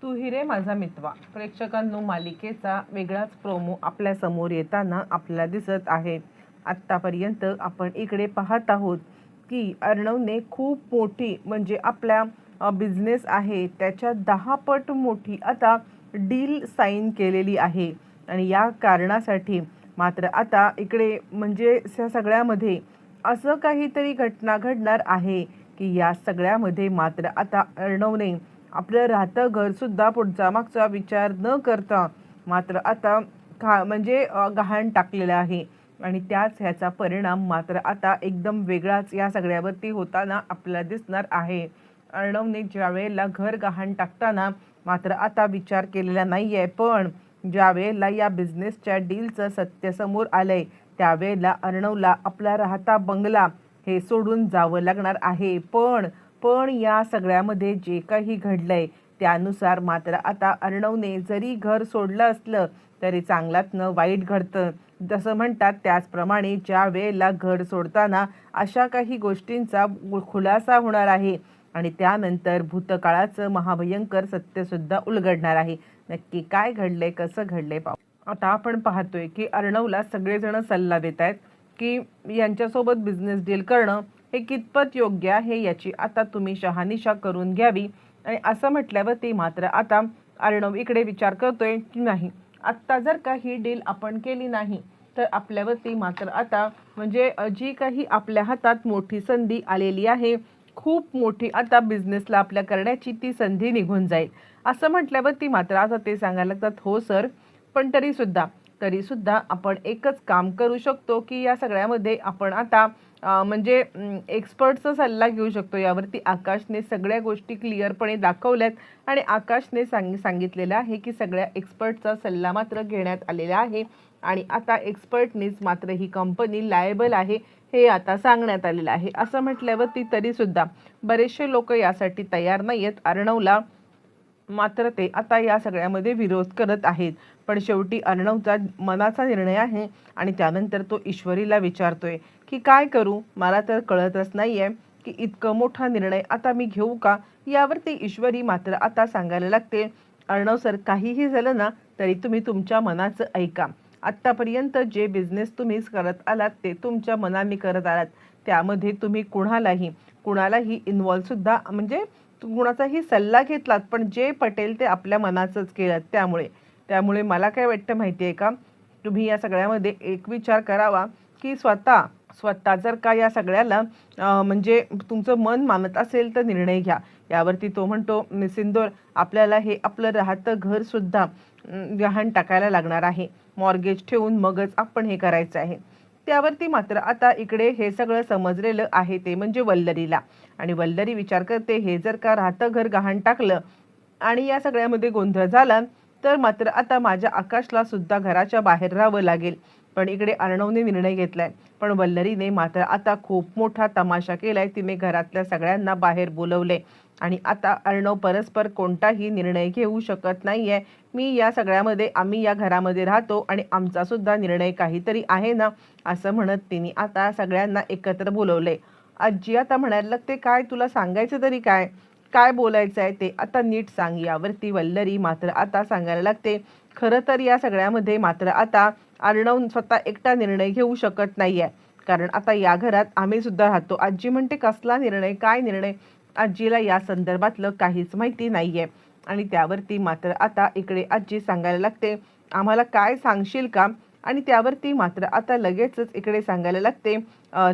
तू रे माझा मितवा प्रेक्षकांनो मालिकेचा वेगळाच प्रोमो आपल्या समोर येताना आपल्याला दिसत आहे। आत्तापर्यंत आपण इकडे पाहत आहोत की अर्णवने खूप मोठी म्हणजे आपल्या बिझनेस आहे त्याच्या 10 पट मोठी आता डील साइन केलेली आहे आणि या कारणासाठी मात्र आता इकडे म्हणजे त्या सगळ्यामध्ये असं काहीतरी घटना घडणार आहे की या सगळ्यामध्ये मात्र आता अर्णवने आपलं राहतं घरसुद्धा पुढचा मागचा विचार न करता मात्र आता म्हणजे गहाण टाकलेलं आहे आणि त्याच ह्याचा परिणाम मात्र आता एकदम वेगळाच या सगळ्यावरती होताना आपल्याला दिसणार आहे। अर्णवने ज्या वेळेला घर गहाण टाकताना मात्र आता विचार केलेला नाही आहे, पण ज्या वेळेला या बिझनेसच्या डीलचं सत्य समोर आलंय त्यावेळेला अर्णवला आपला राहता बंगला हे सोडून जावं लागणार आहे। पण या सगळ्यामध्ये जे काही घडलंय त्यानुसार मात्र आता अर्णवने जरी घर सोडलं असलं तरी चांगल्यातनं वाईट घडतं जसं म्हणतात, त्याचप्रमाणे ज्या वेळेला घर सोडताना अशा काही गोष्टींचा खुलासा होणार आहे आणि त्यानंतर भूतकाळाचं महाभयंकर सत्यसुद्धा उलगडणार आहे। नक्की काय घडलंय, कसं घडलंय पाहू। आता आपण पाहतोय की अर्णवला सगळेजण सल्ला देत आहेत की यांच्यासोबत बिझनेस डील करणं हे कितपत योग्य आहे याची आता तुम्ही शहानिशा करून घ्यावी। आणि असं म्हटल्यावरती मात्र आता अर्णव इकडे विचार करतोय की नाही, आत्ता जर का ही डील आपण केली नाही तर आपल्यावरती मात्र आता म्हणजे जी काही आपल्या हातात मोठी संधी आलेली आहे, खूप मोठी आता बिझनेसला आपल्या करण्याची ती संधी निघून जाईल। असं म्हटल्यावरती मात्र आता ते सांगायला लागतात, हो सर, पण तरीसुद्धा आपण एकच काम करू शकतो की या सगळ्यामध्ये आपण आता म्हणजे एक्सपर्टचा सल्ला घेऊ शकतो। यावरती आकाशने सगळ्या गोष्टी क्लिअरपणे दाखवल्यात आणि आकाशने सांगितलेलं आहे की सगळ्या एक्सपर्टचा सल्ला मात्र घेण्यात आलेला आहे आणि आता एक्सपर्टनीच मात्र ही कंपनी लायबल आहे हे आता सांगण्यात आलेलं आहे। असं म्हटल्यावरती तरीसुद्धा बरेचसे लोक यासाठी तयार नाही आहेत। अर्णवला मात्र ते आता या सगळ्यामध्ये विरोध करत आहेत, पण शेवटी अर्णवचा मनाचा निर्णय आहे आणि त्यानंतर तो ईश्वरीला विचारतोय की काय करू, मला तर कळतच नाहीये की इतकं मोठा निर्णय आता मी घेऊ का। यावरती ईश्वरी मात्र आता सांगायला लागते, अर्णव सर, काहीही झालं ना तरी तुम्ही तुमच्या मनाचं ऐका। आत्तापर्यंत जे बिझनेस तुम्ही करत आलात ते तुमच्या मनाने करत आलात, त्यामध्ये तुम्ही कुणालाही इन्व्हॉल्व सुद्धा म्हणजे कुणाचाही सल्ला घेतलात, पण जे पटेल ते आपल्या मनाचंच केलं। त्यामुळे मला काय वाटतं माहिती आहे का, तुम्ही या सगळ्यामध्ये एक विचार करावा की स्वतः जर का या सगळ्याला म्हणजे तुमचं मन मानत असेल तर निर्णय घ्या। यावरती तो म्हणतो, सिंदूर, आपल्याला हे आपलं राहतं घर सुद्धा गहाण टाकायला लागणार आहे, मॉर्गेज ठेवून मगच आपण हे करायचं आहे। त्यावरती मात्र आता इकडे हे सगळं समजलेलं आहे ते म्हणजे वल्लरीला, आणि वल्लरी विचार करते, हे जर का राहतं घर गहाण टाकलं आणि या सगळ्यामध्ये गोंधळ झाला तर मात्र आता माझ्या आकाशला सुद्धा घराच्या बाहेर राहावं लागेल। पण इकडे अर्णवने निर्णय घेतलाय, पण वल्लरीने मात्र आता खूप मोठा तमाशा केलाय। तिने घरातल्या सगळ्यांना बाहेर बोलवले आणि आता अर्णव परस्पर कोणताही निर्णय घेऊ शकत नाहीये। मी या सगळ्यामध्ये, आम्ही या घरामध्ये राहतो आणि आमचा सुद्धा निर्णय काहीतरी आहे ना, असं म्हणत तिने आता सगळ्यांना एकत्र बोलवले। आजी आता म्हणायला लागते, काय तुला सांगायचं तरी काय बोलायचं आहे ते आता नीट सांग। यावरती वल्लरी मात्र आता सांगायला लागते, खरं तर या सगळ्यामध्ये मात्र आता अर्णव स्वतः एकटा निर्णय घेऊ शकत नाहीये, कारण आता या घरात आम्ही सुद्धा राहतो। आजी म्हणते, कसला निर्णय, काय निर्णय? आजीला या संदर्भातलं काहीच माहिती नाहीये आणि त्यावरती मात्र आता इकडे आजी सांगायला लागते, आम्हाला काय सांगशील का? आणि त्यावरती मात्र आता लगेचच इकडे सांगायला लागते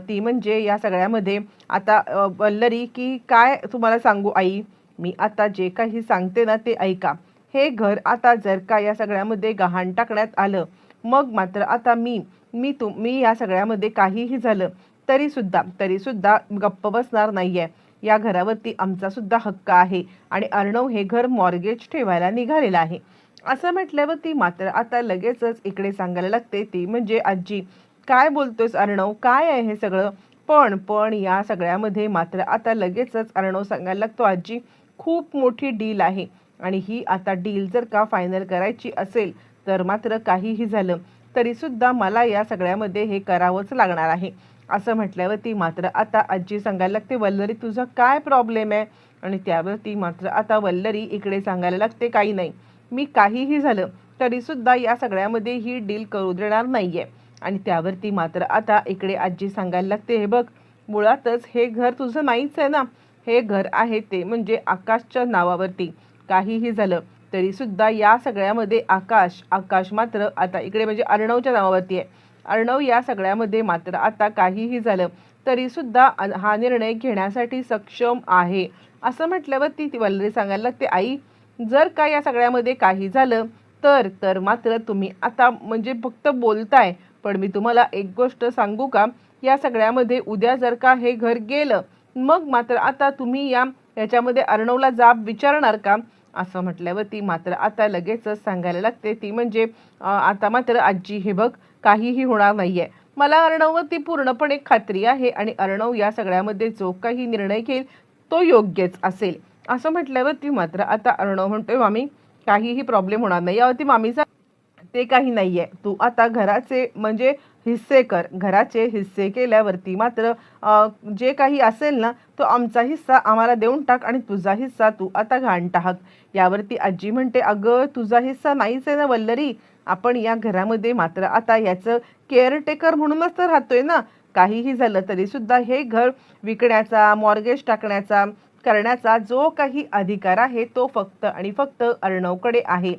ती म्हणजे या सगळ्यामध्ये आता वल्लरी, की काय तुम्हाला सांगू आई, मी आता जे काही सांगते ना ते ऐका। हे घर आता जर का या सगळ्यामध्ये गहाण टाकण्यात आलं, मग मात्र आता मी या सगळ्यामध्ये काहीही झालं तरीसुद्धा गप्प बसणार नाहीये। या घरावरती आमचा सुद्धा हक्क आहे आणि अर्णव हे घर मॉर्गेज ठेवायला निघालेलं आहे। असं म्हटल्यावरती मात्र आता लगेचच इकडे सांगायला लागते ती म्हणजे आजी, काय बोलतोयस अर्णव, काय आहे हे सगळं? पण या सगळ्यामध्ये मात्र आता लगेचच अर्णव सांगायला लागतो, आजी, खूप मोठी डील आहे आणि ही आता डील जर का फायनल करायची असेल तर मात्र काहीही झालं तरीसुद्धा मला या सगळ्यामध्ये हे करावंच लागणार आहे। असं म्हटल्यावरती मात्र आता आजी सांगायला लागते, वल्लरी, तुझा काय प्रॉब्लेम आहे? आणि त्यावरती मात्र आता वल्लरी इकडे सांगायला लागते काही नाही, मी काहीही झालं तरी सुद्धा या सगळ्यामध्ये ही डील करू देणार नाहीये. आणि त्यावरती मात्र आता इकडे आजी सांगायला लागते, हे बघ, मुळातच हे घर तुझं नाहीच आहे ना, हे घर आहे ते म्हणजे आकाशच्या नावावरती. काहीही झालं तरी सुद्धा या सगळ्यामध्ये आकाश मात्र आता इकडे म्हणजे अर्णवच्या नावावरती आहे. अर्णव या सगळ्यामध्ये मात्र आता काहीही झालं तरी सुद्धा हा निर्णय घेण्यासाठी सक्षम आहे. असं म्हटल्यावरती ती वल्लरी सांगायला लागते, आई, जर का या सगळ्यामध्ये काही झालं तर मात्र तुम्ही आता म्हणजे फक्त बोलताय, पण मी तुम्हाला एक गोष्ट सांगू का, या सगळ्यामध्ये उद्या जर का हे घर गेलं मग मात्र आता तुम्ही याच्यामध्ये अर्णवला जाब विचारणार का? असं म्हटल्यावर ती मात्र आता लगेचच सांगायला लागते, ती म्हणजे आता मात्र आजी, हे बघ, काहीही होणार नाहीये, मला अर्णववरती पूर्णपणे खात्री आहे आणि अर्णव या सगळ्यामध्ये जो काही निर्णय घेईल तो योग्यच असेल. असं म्हटल्यावर ती मात्र आता अर्णव म्हणतोय, मामी, काहीही प्रॉब्लेम होणार नाही. यावरती मामीचा ते काही नाहीये, तू आता घराचे म्हणजे हिस्से कर, घराचे हिस्से केल्यावरती मात्र जे काही असेल ना तो आमचा हिस्सा आम्हाला देऊन टाक आणि तुझा हिस्सा तू आता घाण टाक. यावरती आजी म्हणते, अगं, तुझा हिस्सा नाहीच आहे ना वल्लरी, आपण या घरामध्ये मात्र आता याचं केअरटेकर म्हणूनच तर राहतोय ना. काहीही झालं तरी सुद्धा हे घर विकण्याचा, मॉर्गेज टाकण्याचा, करण्याचा जो काही अधिकार आहे तो फक्त आणि फक्त अर्णवकडे आहे.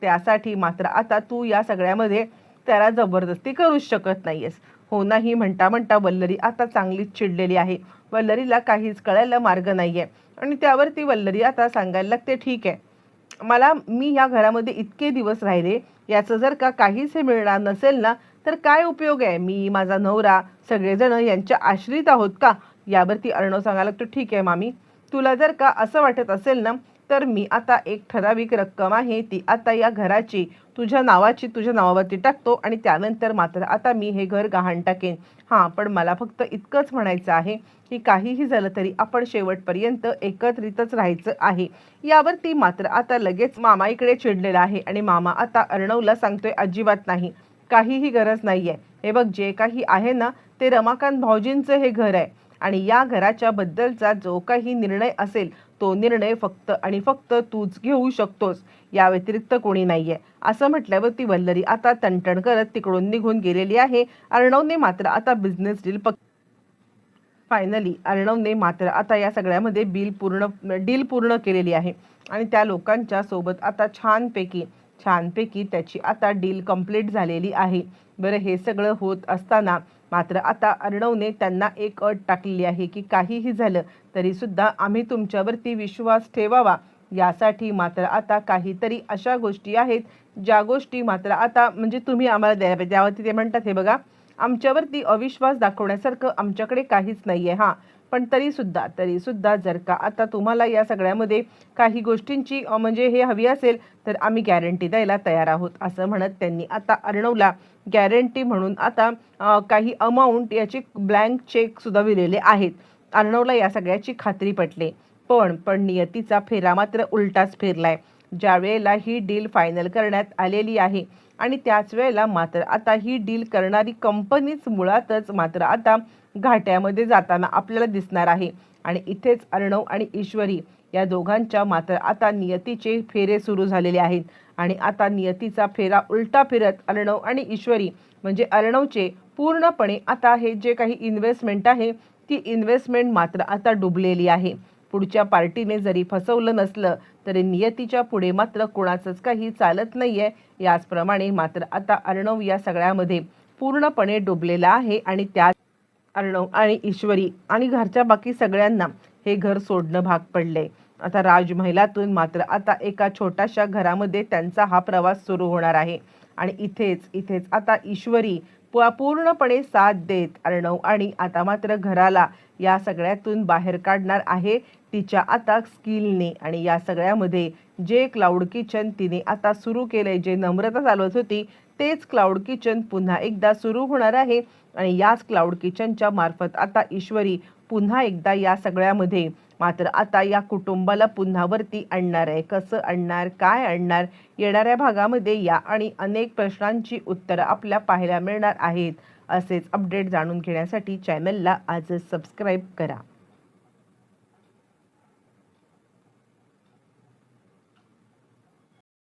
त्यासाठी मात्र आता तू या सगळ्यामध्ये त्याला जबरदस्ती करूच शकत नाहीयेस. हो नाही म्हणता म्हणता वल्लरी आता चांगलीच चिडलेली आहे. वल्लरीला काहीच कळायला मार्ग नाहीये आणि त्यावरती वल्लरी आता सांगायला लागते, ठीक आहे, मी या घरामध्ये इतके दिवस राहिले, याचं जर का काहीच हे मिळणार नसेल ना तर काय उपयोग आहे, मी, माझा नवरा, सगळेजण यांच्या आश्रित आहोत का? यावरती अर्णव सांगायला लागतो, ठीक आहे मामी, तुला जर का असं वाटत असेल ना तर मी आता एक ठराविक रक्कम आहे ती आता या घराची तुझ्या नावावरती टाकतो आणि त्यानंतर मात्र आता मी हे घर गहाण टाकेन. हां, पण मला फक्त इतकंच म्हणायचं आहे की काहीही झालं तरी आपण शेवटपर्यंत एकत्रितच राहायचं आहे. यावरती मात्र आता लगेच मामा इकडे चिडलेला आहे आणि मामा आता अर्णवला सांगतोय, अजिबात नाही, काहीही गरज नाहीये. हे बघ, जे काही आहे ना ते रमाकांत भाऊजींचं हे घर आहे आणि या घराच्या बद्दलचा जो काही निर्णय असेल तो निर्णय फक्त आणि फक्त तूच घेऊ शकतोस, या व्यतिरिक्त कोणी नाहीये. असं म्हटल्यावर ती वल्लरी आता तणतण करत तिकडून निघून गेलेली आहे. अर्णवने मात्र आता बिझनेस फायनली अर्णवने मात्र आता या सगळ्यामध्ये डील पूर्ण केलेली आहे आणि त्या लोकांच्या सोबत आता छानपैकी त्याची आता डील कंप्लीट झालेली आहे. बरं, हे सगळं होत असताना मात्र आता अर्णवने त्यांना एक अट टाकलेली आहे की काहीही झालं तरी सुद्धा आम्ही तुमच्यावरती विश्वास ठेवावा, यासाठी मात्र आता काहीतरी अशा गोष्टी आहेत ज्या गोष्टी मात्र आता म्हणजे तुम्ही आम्हाला द्यायला पाहिजे. त्यावरती ते म्हणतात, हे बघा, आमच्यावरती अविश्वास दाखवण्यासारखं आमच्याकडे काहीच नाहीये, हां, पण तरी सुद्धा जर का आता तुम्हाला या सगळ्यामध्ये काही गोष्टींची म्हणजे हे हवी असेल तर आम्ही गॅरंटी द्यायला तयार आहोत. असं म्हणत त्यांनी आता अर्णवला गॅरंटी म्हणून आता काही अमाऊंट याचे ब्लँक चेक सुद्धा दिलेले आहेत. अर्णवला या सगळ्याची खात्री पटली, पण नियतीचा फेरा मात्र उलटाच फिरलाय. ज्या वेळेला ही डील फायनल करण्यात आलेली आहे आणि त्याच वेळेला मात्र आता ही डील करणारी कंपनीच मुळातच मात्र आता घाट्यामध्ये जाताना आपल्याला दिसणार आहे. आणि इथेच अर्णव आणि ईश्वरी या दोघांच्या मात्र आता नियतीचे फेरे सुरू झालेले आहेत आणि आता नियतीचा फेरा उलटा फिरत अर्णव आणि ईश्वरी म्हणजे अर्णवचे पूर्णपणे आता हे जे काही इन्व्हेस्टमेंट आहे ती इन्व्हेस्टमेंट मात्र आता डुबलेली आहे. पुढच्या पार्टीने जरी फसवलं नसलं तरी नियतीच्या पुढे मात्र कोणाचंच काही चालत नाहीये. याचप्रमाणे मात्र आता अर्णव या सगळ्यामध्ये पूर्णपणे डुबलेला आहे आणि त्यात अर्णव आणि ईश्वरी आणि घरच्या बाकी सगळ्यांना हे घर सोडणं भाग पडले. आता राजमहलातून मात्र आता एका छोट्याशा घरामध्ये त्यांचा हा प्रवास सुरू होणार आहे आणि इथेच आता ईश्वरी पूर्णपणे साथ देत अर्णव आणि आता मात्र घराला या सगळ्यातून बाहेर काढणार आहे तिच्या आता स्किलने. आणि या सगळ्यामध्ये जे क्लाउड किचन तिने आता सुरू केलंय, जे नम्रता चालवत होती तेच क्लाउड किचन पुन्हा एकदा सुरू होणार आहे आणि याच क्लाउड किचनच्या मार्फत आता ईश्वरी पुन्हा एकदा या सगळ्यामध्ये मात्र आता या कुटुंबाला पुन्हा वरती आणणार आहे. कसं आणणार, काय आणणार, येणाऱ्या भागामध्ये या आणि अनेक प्रश्नांची उत्तरं आपल्याला पाहायला मिळणार आहेत. असेच अपडेट जाणून घेण्यासाठी चॅनलला आजच सबस्क्राईब करा.